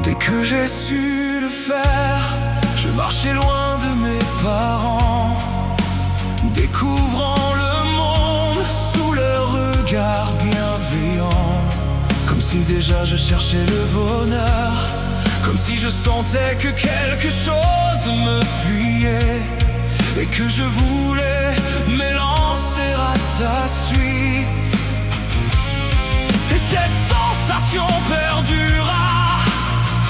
Dès que j'ai su le faire, je marchais loin de mes parents, découvrant le monde sous leur regard bienveillant. Comme si déjà je cherchais le bonheur, comme si je sentais que quelque chose me fuyait et que je voulais m'élancer à sa suite. Et cette sensation perdura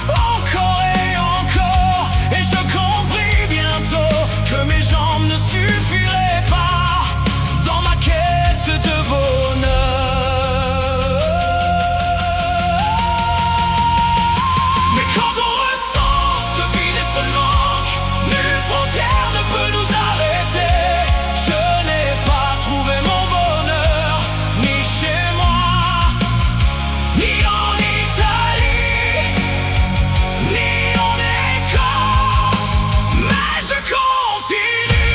encore et encore, et je compris bientôt que mes jambes ne suffiraient pas dans ma quête de bonheur. Mais quand on ressent ce vide et ce manque, nulle frontière ne peut nous arrêter. Je n'ai pas trouvé mon bonheur, ni chez moi, ni en Italie, ni en Écosse, mais je continue.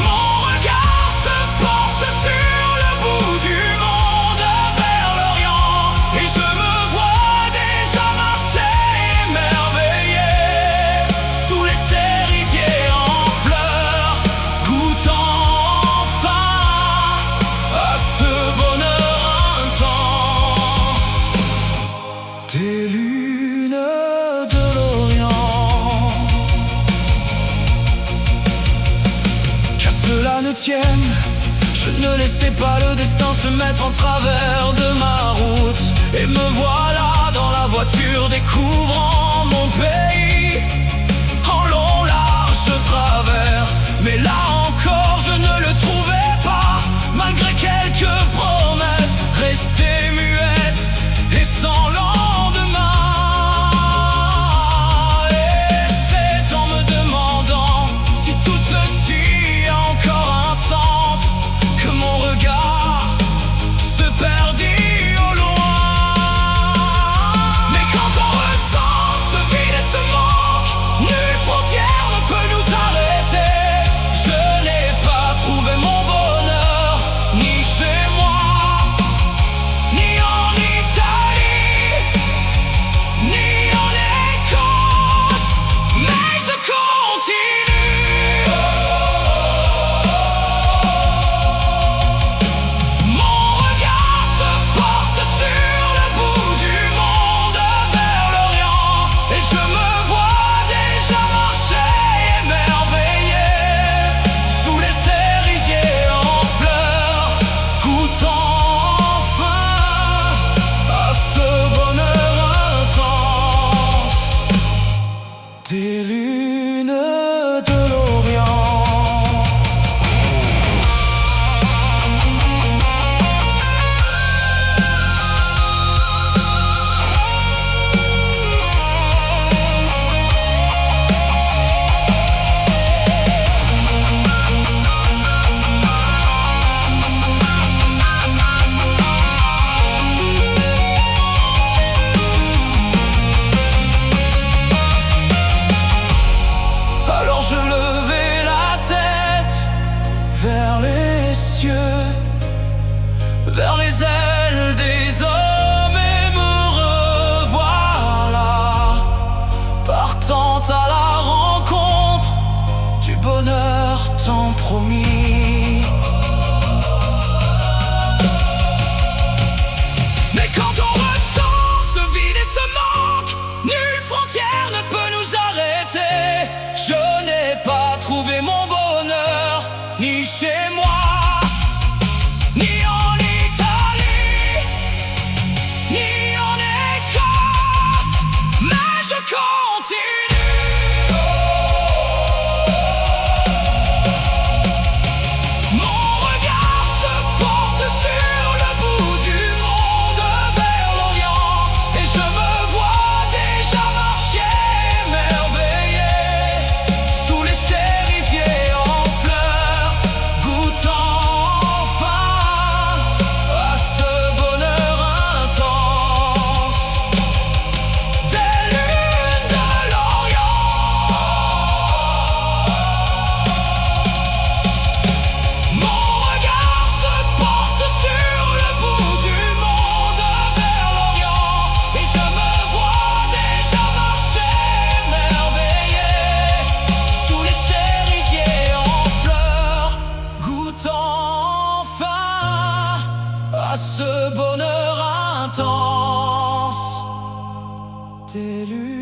Mon regard se porte sur le bout du monde, vers l'Orient, et je me vois déjà marcher émerveillé sous les cerisiers en fleurs, goûtant enfin à ce bonheur intense. Des lunes de l'Orient, qu'à cela ne tienne, je ne laissais pas le destin se mettre en travers de ma route. Et me voilà dans la voiture découvrant mon pays en long, large travers. Mais là encore je ne le trouvais pas, malgré quelques promesses restées muettes et sans lendemain. Et c'est en me demandant si tout ceci a encore un sens que mon regard se perdit au loin. Mais quand on ressent ce vide et ce manque, intense. Tes lumières